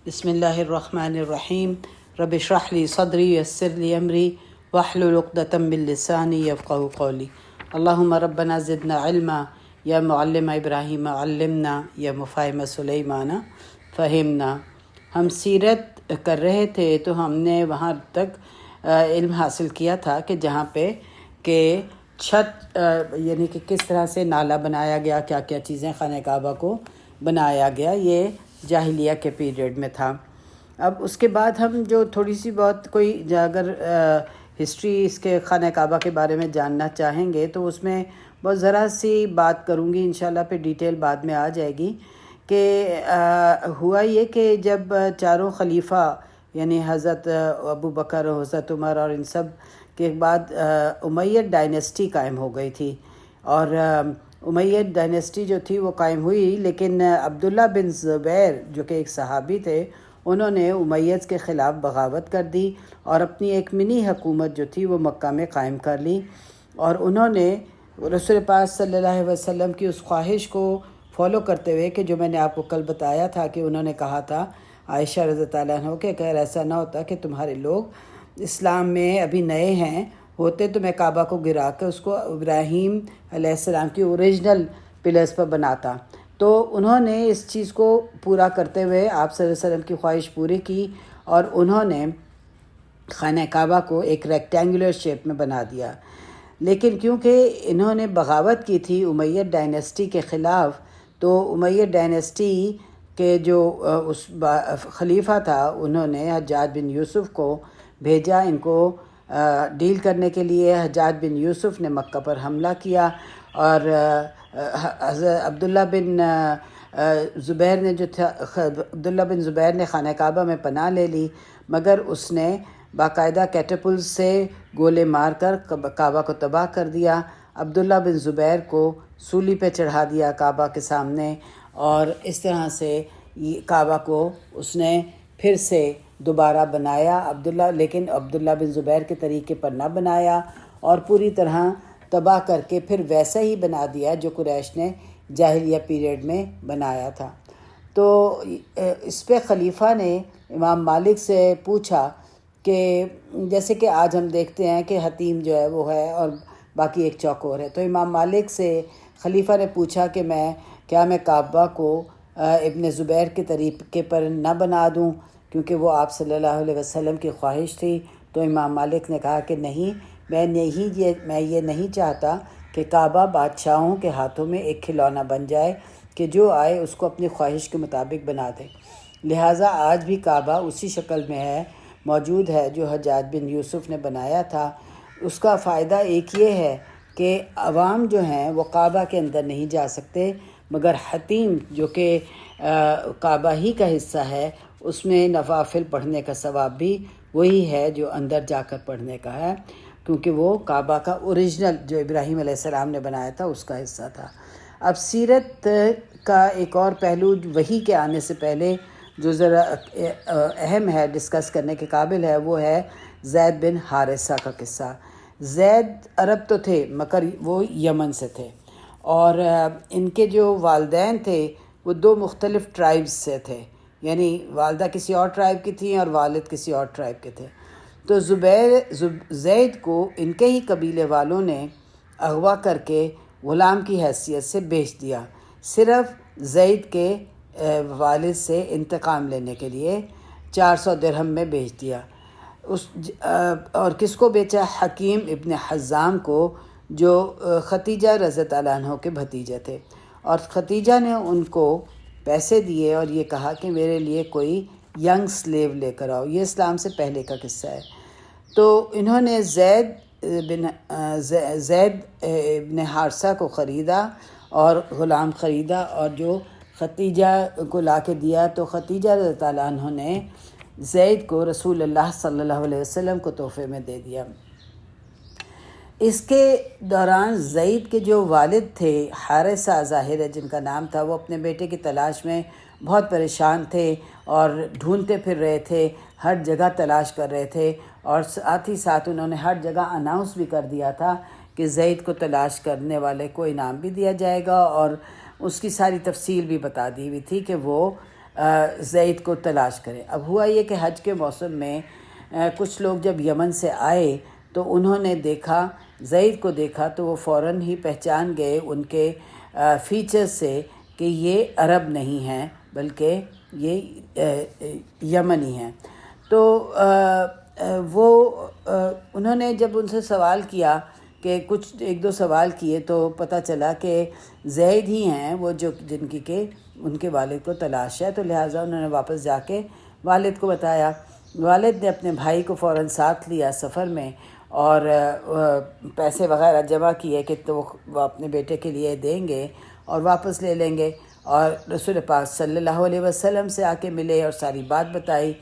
بسم اللہ الرحمن الرحیم رب اشرح لی صدری یسر لی امری واحلل عقدۃ من لسانی یفقہوا قولی اللہم ربنا زدنا علما یا معلم ابراہیم علمنا یا مفاہم سلیمان فہمنا۔ ہم سیرت کر رہے تھے تو ہم نے وہاں تک علم حاصل کیا تھا کہ جہاں پہ کہ چھت یعنی کہ کس طرح سے نالا بنایا گیا، کیا کیا چیزیں خانہ کعبہ کو بنایا گیا، یہ جاہلیہ کے پیریڈ میں تھا۔ اب اس کے بعد ہم جو تھوڑی سی بہت کوئی اگر ہسٹری اس کے خانہ کعبہ کے بارے میں جاننا چاہیں گے تو اس میں بہت ذرا سی بات کروں گی، انشاءاللہ پہ ڈیٹیل بعد میں آ جائے گی کہ ہوا یہ کہ جب چاروں خلیفہ یعنی حضرت ابو بکر، حضرت عمر اور ان سب کے بعد امیہ ڈائنیسٹی قائم ہو گئی تھی، اور امیہ ڈائنیسٹی جو تھی وہ قائم ہوئی، لیکن عبداللہ بن زبیر جو کہ ایک صحابی تھے، انہوں نے امیyyد کے خلاف بغاوت کر دی اور اپنی ایک منی حکومت جو تھی وہ مکہ میں قائم کر لی، اور انہوں نے رسول پاک صلی اللہ علیہ وسلم کی اس خواہش کو فالو کرتے ہوئے کہ جو میں نے آپ کو کل بتایا تھا کہ انہوں نے کہا تھا عائشہ رضی اللہ عنہ کہ اگر ایسا نہ ہوتا کہ تمہارے لوگ اسلام میں ابھی نئے ہیں ہوتے تو میں کعبہ کو گرا کے اس کو ابراہیم علیہ السلام کی اوریجنل پلرز پر بناتا۔ تو انہوں نے اس چیز کو پورا کرتے ہوئے آپ صلی اللہ علیہ وسلم کی خواہش پوری کی، اور انہوں نے خانہ کعبہ کو ایک ریکٹینگولر شیپ میں بنا دیا۔ لیکن کیونکہ انہوں نے بغاوت کی تھی امیہ ڈائنیسٹی کے خلاف، تو امیہ ڈائنیسٹی کے جو اس خلیفہ تھا انہوں نے حجاج بن یوسف کو بھیجا ان کو ڈیل کرنے کے لیے۔ حجاج بن یوسف نے مکہ پر حملہ کیا، اور حضرت عبداللہ بن زبیر نے عبداللہ بن زبیر نے خانہ کعبہ میں پناہ لے لی، مگر اس نے باقاعدہ کیٹاپلٹ سے گولے مار کر کعبہ کو تباہ کر دیا۔ عبداللہ بن زبیر کو سولی پہ چڑھا دیا کعبہ کے سامنے، اور اس طرح سے کعبہ کو اس نے پھر سے دوبارہ بنایا لیکن عبداللہ بن زبیر کے طریقے پر نہ بنایا، اور پوری طرح تباہ کر کے پھر ویسا ہی بنا دیا جو قریش نے جاہلیہ پیریڈ میں بنایا تھا۔ تو اس پہ خلیفہ نے امام مالک سے پوچھا کہ جیسے کہ آج ہم دیکھتے ہیں کہ حتیم جو ہے وہ ہے اور باقی ایک چوکور ہے، تو امام مالک سے خلیفہ نے پوچھا کہ کیا میں کعبہ کو ابن زبیر کے طریقے پر نہ بنا دوں، کیونکہ وہ آپ صلی اللہ علیہ وسلم کی خواہش تھی۔ تو امام مالک نے کہا کہ نہیں، میں یہ نہیں چاہتا کہ کعبہ بادشاہوں کے ہاتھوں میں ایک کھلونا بن جائے کہ جو آئے اس کو اپنی خواہش کے مطابق بنا دے، لہٰذا آج بھی کعبہ اسی شکل میں موجود ہے جو حجاج بن یوسف نے بنایا تھا۔ اس کا فائدہ ایک یہ ہے کہ عوام جو ہیں وہ کعبہ کے اندر نہیں جا سکتے، مگر حتیم جو کہ کعبہ ہی کا حصہ ہے اس میں نوافل پڑھنے کا ثواب بھی وہی ہے جو اندر جا کر پڑھنے کا ہے، کیونکہ وہ کعبہ کا اوریجنل جو ابراہیم علیہ السلام نے بنایا تھا اس کا حصہ تھا۔ اب سیرت کا ایک اور پہلو وحی کے آنے سے پہلے جو ذرا اہم ہے، ڈسکس کرنے کے قابل ہے، وہ ہے زید بن حارثہ کا قصہ۔ زید عرب تو تھے مگر وہ یمن سے تھے، اور ان کے جو والدین تھے وہ دو مختلف ٹرائبز سے تھے، یعنی والدہ کسی اور ٹرائب کی تھیں اور والد کسی اور ٹرائب کے تھے۔ تو زید کو ان کے ہی قبیلے والوں نے اغوا کر کے غلام کی حیثیت سے بیچ دیا، صرف زید کے والد سے انتقام لینے کے لیے 400 درہم میں بیچ دیا۔ اور کس کو بیچا؟ حکیم ابن حزام کو، جو ختیجہ رضی اللہ عنہ کے بھتیجے تھے، اور ختیجہ نے ان کو پیسے دیے اور یہ کہا کہ میرے لیے کوئی ینگ سلیو لے کر آؤ۔ یہ اسلام سے پہلے کا قصہ ہے۔ تو انہوں نے زید ابن حارثہ کو خریدا اور غلام خریدا، اور جو ختیجہ کو لا کے دیا، تو ختیجہ رضی اللہ عنہ نے زید کو رسول اللہ صلی اللہ علیہ وسلم کو تحفے میں دے دیا۔ اس کے دوران زید کے جو والد تھے حارثہ ظاہر ہے جن کا نام تھا، وہ اپنے بیٹے کی تلاش میں بہت پریشان تھے اور ڈھونڈتے پھر رہے تھے، ہر جگہ تلاش کر رہے تھے، اور ساتھ ہی ساتھ انہوں نے ہر جگہ اناؤنس بھی کر دیا تھا کہ زید کو تلاش کرنے والے کو انعام بھی دیا جائے گا، اور اس کی ساری تفصیل بھی بتا دی ہوئی تھی کہ وہ زید کو تلاش کریں۔ اب ہوا یہ کہ حج کے موسم میں کچھ لوگ جب یمن سے آئے تو انہوں نے دیکھا، زید کو دیکھا تو وہ فوراً ہی پہچان گئے ان کے فیچر سے کہ یہ عرب نہیں ہیں بلکہ یہ یمنی ہیں۔ تو وہ انہوں نے جب ان سے سوال کیا کہ ایک دو سوال کیے تو پتہ چلا کہ زید ہی ہیں وہ جو جن کی کہ ان کے والد کو تلاش ہے، تو لہٰذا انہوں نے واپس جا کے والد کو بتایا۔ والد نے اپنے بھائی کو فوراً ساتھ لیا سفر میں اور پیسے وغیرہ جمع کیے کہ تو وہ اپنے بیٹے کے لیے دیں گے اور واپس لے لیں گے، اور رسول پاک صلی اللہ علیہ وسلم سے آ کے ملے اور ساری بات بتائی،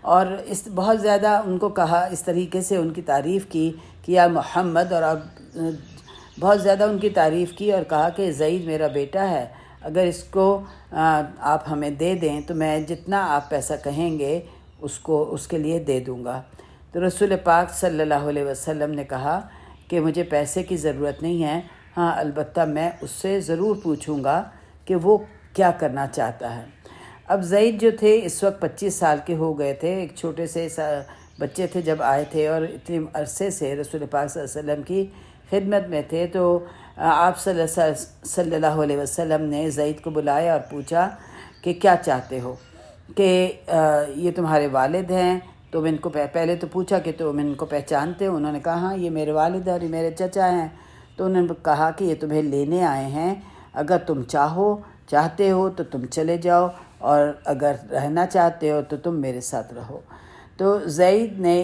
اور بہت زیادہ ان کو کہا، اس طریقے سے ان کی تعریف کی کہ یا محمد، اور اب بہت زیادہ ان کی تعریف کی اور کہا کہ زید میرا بیٹا ہے، اگر اس کو آپ ہمیں دے دیں تو میں جتنا آپ پیسہ کہیں گے اس کے لیے دے دوں گا۔ تو رسول پاک صلی اللہ علیہ وسلم نے کہا کہ مجھے پیسے کی ضرورت نہیں ہے، ہاں البتہ میں اس سے ضرور پوچھوں گا کہ وہ کیا کرنا چاہتا ہے۔ اب زید جو تھے اس وقت 25 سال کے ہو گئے تھے، ایک چھوٹے سے بچے تھے جب آئے تھے، اور اتنے عرصے سے رسول پاک صلی اللہ علیہ وسلم کی خدمت میں تھے۔ تو آپ صلی اللہ علیہ وسلم نے زید کو بلایا اور پوچھا کہ کیا چاہتے ہو، کہ یہ تمہارے والد ہیں، تم ان کو پہلے تو پوچھا کہ تم ان کو پہچانتے ہو؟ انہوں نے کہا ہاں یہ میرے والد ہیں اور یہ میرے چچا ہیں۔ تو انہوں نے کہا کہ یہ تمہیں لینے آئے ہیں، اگر تم چاہتے ہو تو تم چلے جاؤ، اور اگر رہنا چاہتے ہو تو تم میرے ساتھ رہو۔ تو زید نے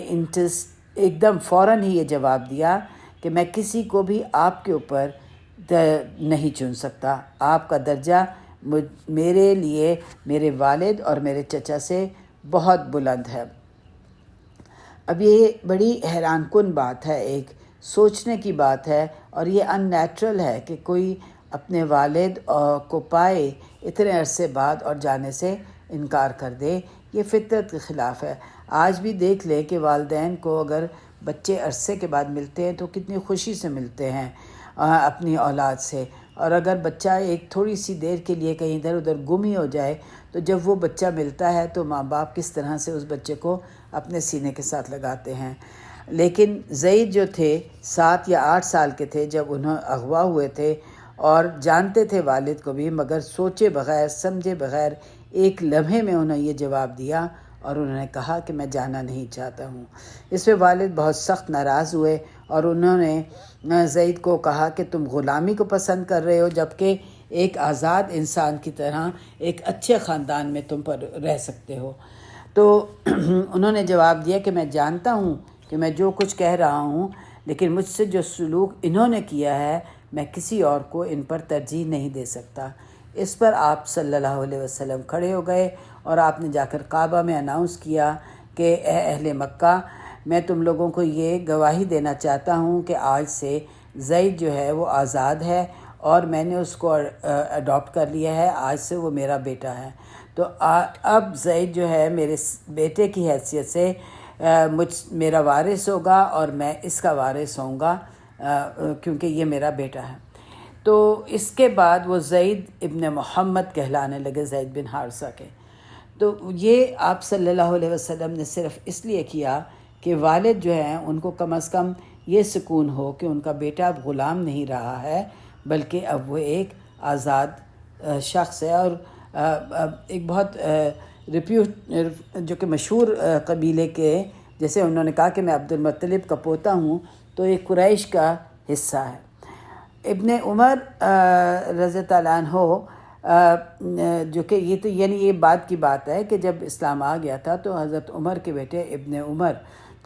ایک دم فوراً ہی یہ جواب دیا کہ میں کسی کو بھی آپ کے اوپر نہیں چن سکتا، آپ کا درجہ میرے لیے میرے والد اور میرے چچا سے بہت بلند ہے۔ اب یہ بڑی حیران کن بات ہے، ایک سوچنے کی بات ہے، اور یہ ان نیچرل ہے کہ کوئی اپنے والد کو پائے اتنے عرصے بعد اور جانے سے انکار کر دے، یہ فطرت کے خلاف ہے۔ آج بھی دیکھ لیں کہ والدین کو اگر بچے عرصے کے بعد ملتے ہیں تو کتنی خوشی سے ملتے ہیں اپنی اولاد سے، اور اگر بچہ ایک تھوڑی سی دیر کے لیے کہیں ادھر ادھر گم ہی ہو جائے تو جب وہ بچہ ملتا ہے تو ماں باپ کس طرح سے اس بچے کو اپنے سینے کے ساتھ لگاتے ہیں۔ لیکن زید جو تھے 7 یا 8 سال کے تھے جب انہوں اغوا ہوئے تھے، اور جانتے تھے والد کو بھی، مگر سوچے بغیر سمجھے بغیر ایک لمحے میں انہوں نے یہ جواب دیا اور انہوں نے کہا کہ میں جانا نہیں چاہتا ہوں۔ اس پہ والد بہت سخت ناراض ہوئے اور انہوں نے زید کو کہا کہ تم غلامی کو پسند کر رہے ہو، جبکہ ایک آزاد انسان کی طرح ایک اچھے خاندان میں تم پر رہ سکتے ہو۔ تو انہوں نے جواب دیا کہ میں جانتا ہوں کہ میں جو کچھ کہہ رہا ہوں، لیکن مجھ سے جو سلوک انہوں نے کیا ہے میں کسی اور کو ان پر ترجیح نہیں دے سکتا۔ اس پر آپ صلی اللہ علیہ وسلم کھڑے ہو گئے اور آپ نے جا کر کعبہ میں اناؤنس کیا کہ اے اہل مکہ، میں تم لوگوں کو یہ گواہی دینا چاہتا ہوں کہ آج سے زید جو ہے وہ آزاد ہے اور میں نے اس کو اڈاپٹ کر لیا ہے، آج سے وہ میرا بیٹا ہے۔ تو اب زید جو ہے میرے بیٹے کی حیثیت سے میرا وارث ہوگا اور میں اس کا وارث ہوں گا کیونکہ یہ میرا بیٹا ہے۔ تو اس کے بعد وہ زید ابن محمد کہلانے لگے، زید بن حارثہ کے۔ تو یہ آپ صلی اللہ علیہ وسلم نے صرف اس لیے کیا کہ والد جو ہیں ان کو کم از کم یہ سکون ہو کہ ان کا بیٹا اب غلام نہیں رہا ہے بلکہ اب وہ ایک آزاد شخص ہے، اور ایک بہت جو کہ مشہور قبیلے کے، جیسے انہوں نے کہا کہ میں عبد المطلب کا پوتا ہوں، تو یہ قریش کا حصہ ہے۔ ابن عمر رضی اللہ عنہ جو کہ یہ تو یعنی یہ بات کی بات ہے کہ جب اسلام آ گیا تھا تو حضرت عمر کے بیٹے ابن عمر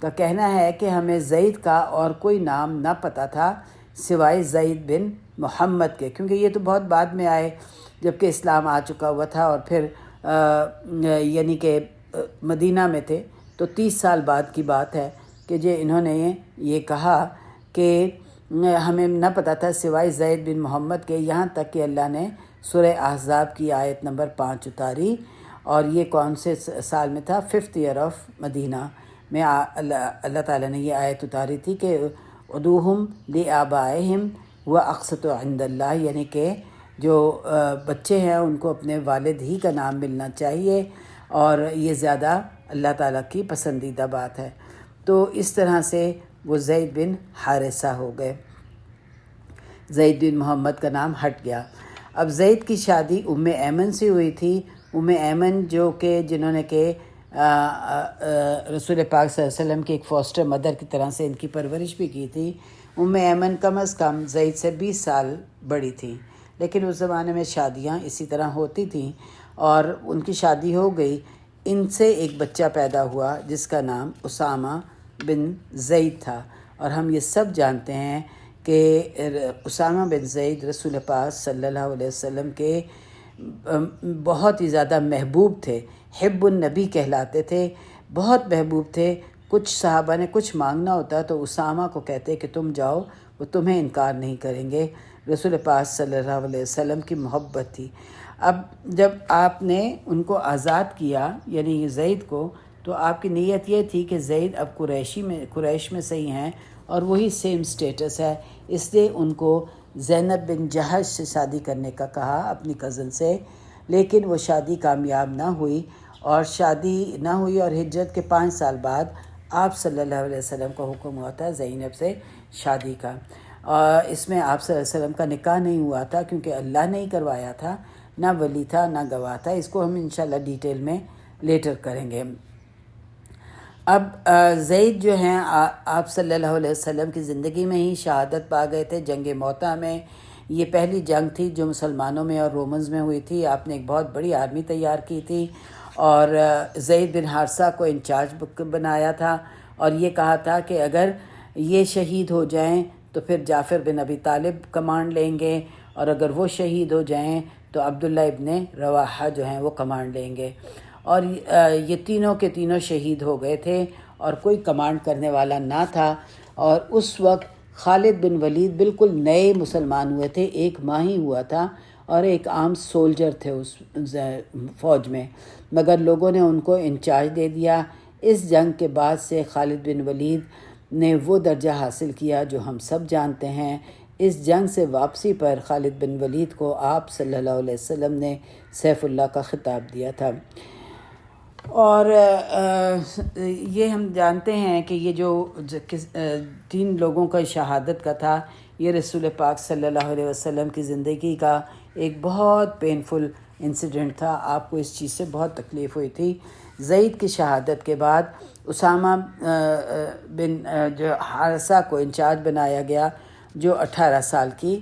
کا کہنا ہے کہ ہمیں زید کا اور کوئی نام نہ پتہ تھا سوائے زید بن محمد کے، کیونکہ یہ تو بہت بعد میں آئے جب کہ اسلام آ چکا ہوا تھا، اور پھر یعنی کہ مدینہ میں تھے تو 30 سال بعد کی بات ہے کہ انہوں نے یہ کہا کہ ہمیں نہ پتہ تھا سوائے زید بن محمد کے، یہاں تک کہ اللہ نے سورہ احزاب کی آیت نمبر 5 اتاری، اور یہ کون سے سال میں تھا؟ 5th year آف مدینہ میں اللہ تعالیٰ نے یہ آیت اتاری تھی کہ ادعوہم لآبائہم واقسطوا عند اللہ، یعنی کہ جو بچے ہیں ان کو اپنے والد ہی کا نام ملنا چاہیے، اور یہ زیادہ اللہ تعالیٰ کی پسندیدہ بات ہے۔ تو اس طرح سے وہ زید بن حارثہ ہو گئے، زید بن محمد کا نام ہٹ گیا۔ اب زید کی شادی ام ایمن سے ہوئی تھی۔ ام ایمن جو کہ جنہوں نے کہ رسول پاک صلی اللہ علیہ وسلم کی ایک فاسٹر مدر کی طرح سے ان کی پرورش بھی کی تھی۔ ام ایمن کم از کم زید سے 20 سال بڑی تھیں، لیکن اس زمانے میں شادیاں اسی طرح ہوتی تھیں، اور ان کی شادی ہو گئی۔ ان سے ایک بچہ پیدا ہوا جس کا نام اسامہ بن زید تھا، اور ہم یہ سب جانتے ہیں کہ اسامہ بن زید رسول پاک صلی اللہ علیہ وسلم کے بہت ہی زیادہ محبوب تھے، حب النبی کہلاتے تھے، بہت محبوب تھے۔ کچھ صحابہ نے کچھ مانگنا ہوتا تو اسامہ کو کہتے کہ تم جاؤ، وہ تمہیں انکار نہیں کریں گے۔ رسول پاک صلی اللہ علیہ وسلم کی محبت تھی۔ اب جب آپ نے ان کو آزاد کیا، یعنی زید کو، تو آپ کی نیت یہ تھی کہ زید اب قریش میں سے ہی ہیں اور وہی سیم سٹیٹس ہے، اس لیے ان کو زینب بن جہش سے شادی کرنے کا کہا، اپنی کزن سے، لیکن وہ شادی کامیاب نہ ہوئی، اور ہجرت کے 5 سال بعد آپ صلی اللہ علیہ وسلم کا حکم ہوا تھا زینب سے شادی کا۔ اس میں آپ صلی اللہ علیہ وسلم کا نکاح نہیں ہوا تھا، کیونکہ اللہ نے ہی کروایا تھا، نہ ولی تھا نہ گواہ تھا۔ اس کو ہم انشاءاللہ ڈیٹیل میں لیٹر کریں گے۔ اب زید جو ہیں آپ صلی اللہ علیہ وسلم کی زندگی میں ہی شہادت پا گئے تھے جنگ موطا میں۔ یہ پہلی جنگ تھی جو مسلمانوں میں اور رومنز میں ہوئی تھی۔ آپ نے ایک بہت بڑی آرمی تیار کی تھی، اور زید بن حارثہ کو انچارج بنایا تھا، اور یہ کہا تھا کہ اگر یہ شہید ہو جائیں تو پھر جعفر بن ابی طالب کمانڈ لیں گے، اور اگر وہ شہید ہو جائیں تو عبداللہ ابن رواحہ جو ہیں وہ کمانڈ لیں گے۔ اور یہ تینوں کے تینوں شہید ہو گئے تھے، اور کوئی کمانڈ کرنے والا نہ تھا۔ اور اس وقت خالد بن ولید بالکل نئے مسلمان ہوئے تھے، 1 ماہ ہی ہوا تھا، اور ایک عام سولجر تھے اس فوج میں، مگر لوگوں نے ان کو انچارج دے دیا۔ اس جنگ کے بعد سے خالد بن ولید نے وہ درجہ حاصل کیا جو ہم سب جانتے ہیں۔ اس جنگ سے واپسی پر خالد بن ولید کو آپ صلی اللہ علیہ وسلم نے سیف اللہ کا خطاب دیا تھا۔ اور یہ ہم جانتے ہیں کہ یہ جو 3 لوگوں کا شہادت کا تھا، یہ رسول پاک صلی اللہ علیہ وسلم کی زندگی کا ایک بہت پینفل انسیڈنٹ تھا۔ آپ کو اس چیز سے بہت تکلیف ہوئی تھی۔ زید کی شہادت کے بعد اسامہ بن جو حارثہ کو انچارج بنایا گیا، جو 18 سال کی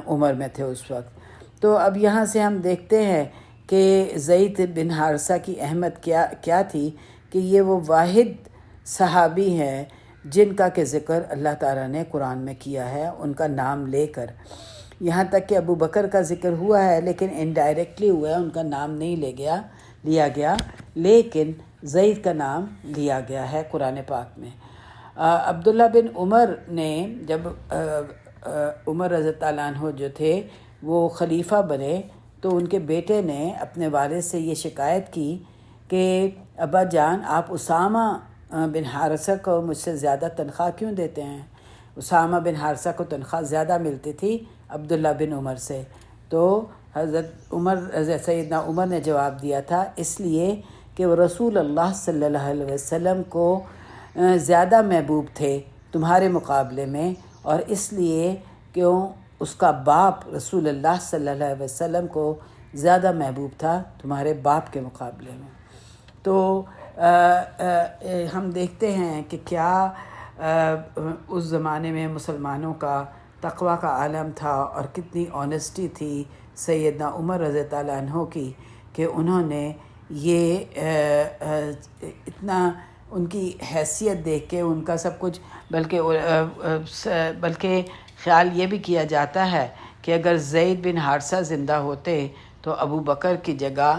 عمر میں تھے اس وقت۔ تو اب یہاں سے ہم دیکھتے ہیں کہ زید بن حارثہ کی اہمیت کیا تھی، کہ یہ وہ واحد صحابی ہیں جن کا کہ ذکر اللہ تعالیٰ نے قرآن میں کیا ہے ان کا نام لے کر۔ یہاں تک کہ ابو بکر کا ذکر ہوا ہے، لیکن انڈائریکٹلی ہوا ہے، ان کا نام نہیں لیا گیا، لیکن زید کا نام لیا گیا ہے قرآن پاک میں۔ عبداللہ بن عمر نے جب عمر رضی اللہ عنہ جو تھے وہ خلیفہ بنے، تو ان کے بیٹے نے اپنے والد سے یہ شکایت کی کہ ابا جان، آپ اسامہ بن حارثہ کو مجھ سے زیادہ تنخواہ کیوں دیتے ہیں؟ اسامہ بن حارثہ کو تنخواہ زیادہ ملتی تھی عبداللہ بن عمر سے۔ تو سیدنا عمر نے جواب دیا تھا، اس لیے کہ وہ رسول اللہ صلی اللہ علیہ وسلم کو زیادہ محبوب تھے تمہارے مقابلے میں، اور اس لیے کیوں اس کا باپ رسول اللہ صلی اللہ علیہ وسلم کو زیادہ محبوب تھا تمہارے باپ کے مقابلے میں۔ تو ہم دیکھتے ہیں کہ کیا اس زمانے میں مسلمانوں کا تقویٰ کا عالم تھا، اور کتنی آنیسٹی تھی سیدنا عمر رضی اللہ عنہ کی، کہ انہوں نے یہ اتنا ان کی حیثیت دیکھ کے ان کا سب کچھ، بلکہ خیال یہ بھی کیا جاتا ہے کہ اگر زید بن حارثہ زندہ ہوتے تو ابو بکر کی جگہ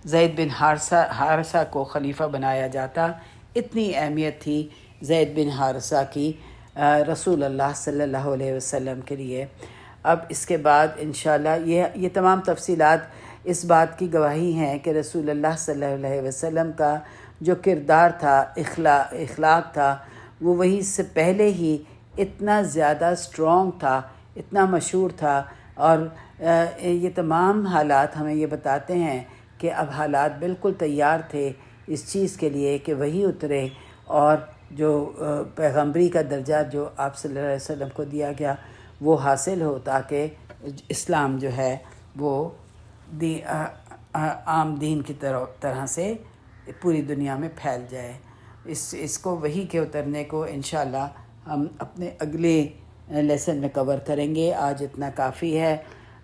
زید بن حارثہ کو خلیفہ بنایا جاتا۔ اتنی اہمیت تھی زید بن حارثہ کی رسول اللہ صلی اللہ علیہ وسلم کے لیے۔ اب اس کے بعد انشاءاللہ یہ تمام تفصیلات اس بات کی گواہی ہیں کہ رسول اللہ صلی اللہ علیہ وسلم کا جو کردار تھا، اخلاق تھا، وہ وہی سے پہلے ہی اتنا زیادہ اسٹرانگ تھا، اتنا مشہور تھا، اور یہ تمام حالات ہمیں یہ بتاتے ہیں کہ اب حالات بالکل تیار تھے اس چیز کے لیے کہ وہی اترے اور جو پیغمبری کا درجہ جو آپ صلی اللہ علیہ وسلم کو دیا گیا وہ حاصل ہو، تاکہ اسلام جو ہے وہ عام دین کی طرح سے پوری دنیا میں پھیل جائے۔ اس کو وحی کے اترنے کو انشاءاللہ ہم اپنے اگلے لیسن میں کور کریں گے۔ آج اتنا کافی ہے۔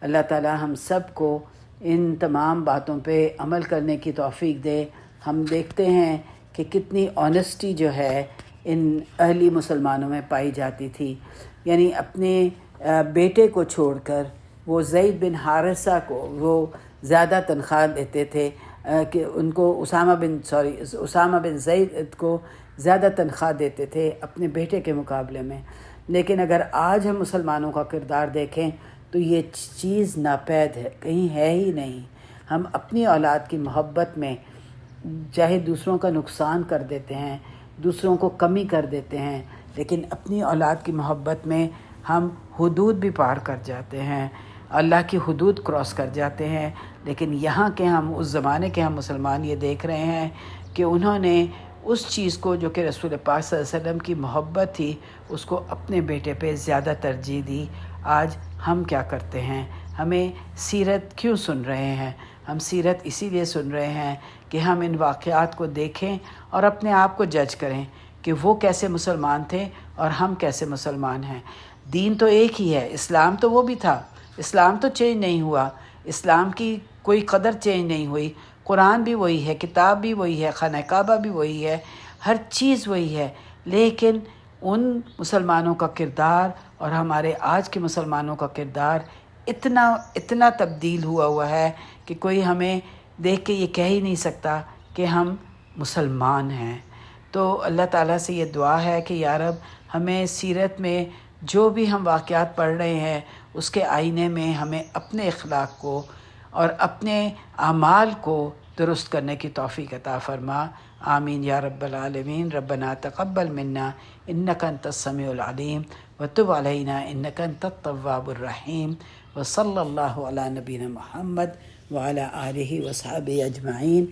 اللہ تعالی ہم سب کو ان تمام باتوں پہ عمل کرنے کی توفیق دے۔ ہم دیکھتے ہیں کہ کتنی آنیسٹی جو ہے ان اہلی مسلمانوں میں پائی جاتی تھی، یعنی اپنے بیٹے کو چھوڑ کر وہ زید بن حارثہ کو وہ زیادہ تنخواہ دیتے تھے کہ ان کو اسامہ بن زید کو زیادہ تنخواہ دیتے تھے اپنے بیٹے کے مقابلے میں۔ لیکن اگر آج ہم مسلمانوں کا کردار دیکھیں تو یہ چیز ناپید ہے، کہیں ہے ہی نہیں۔ ہم اپنی اولاد کی محبت میں چاہے دوسروں کا نقصان کر دیتے ہیں، دوسروں کو کمی کر دیتے ہیں، لیکن اپنی اولاد کی محبت میں ہم حدود بھی پار کر جاتے ہیں، اللہ کی حدود کراس کر جاتے ہیں۔ لیکن یہاں کے ہم اس زمانے کے ہم مسلمان یہ دیکھ رہے ہیں کہ انہوں نے اس چیز کو جو کہ رسول پاک صلی اللہ علیہ وسلم کی محبت تھی اس کو اپنے بیٹے پہ زیادہ ترجیح دی۔ آج ہم کیا کرتے ہیں؟ ہمیں سیرت کیوں سن رہے ہیں؟ ہم سیرت اسی لیے سن رہے ہیں کہ ہم ان واقعات کو دیکھیں اور اپنے آپ کو جج کریں کہ وہ کیسے مسلمان تھے اور ہم کیسے مسلمان ہیں۔ دین تو ایک ہی ہے، اسلام تو وہ بھی تھا، اسلام تو چینج نہیں ہوا، اسلام کی کوئی قدر چینج نہیں ہوئی، قرآن بھی وہی ہے، کتاب بھی وہی ہے، خانہ کعبہ بھی وہی ہے، ہر چیز وہی ہے۔ لیکن ان مسلمانوں کا کردار اور ہمارے آج کے مسلمانوں کا کردار اتنا تبدیل ہوا ہے کہ کوئی ہمیں دیکھ کے یہ کہہ ہی نہیں سکتا کہ ہم مسلمان ہیں۔ تو اللہ تعالیٰ سے یہ دعا ہے کہ یا رب ہمیں سیرت میں جو بھی ہم واقعات پڑھ رہے ہیں اس کے آئینے میں ہمیں اپنے اخلاق کو اور اپنے اعمال کو درست کرنے کی توفیق عطا فرما۔ آمین یا رب العالمین۔ ربنا تقبل منا انک انت السمیع العلیم وتب علینا انک انت التواب الرحیم، وصلی اللہ علی نبینا محمد وعلی آلہ وصحبہ اجمعین،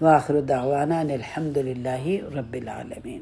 وآخر دعوانا ان الحمد للہ رب العالمین۔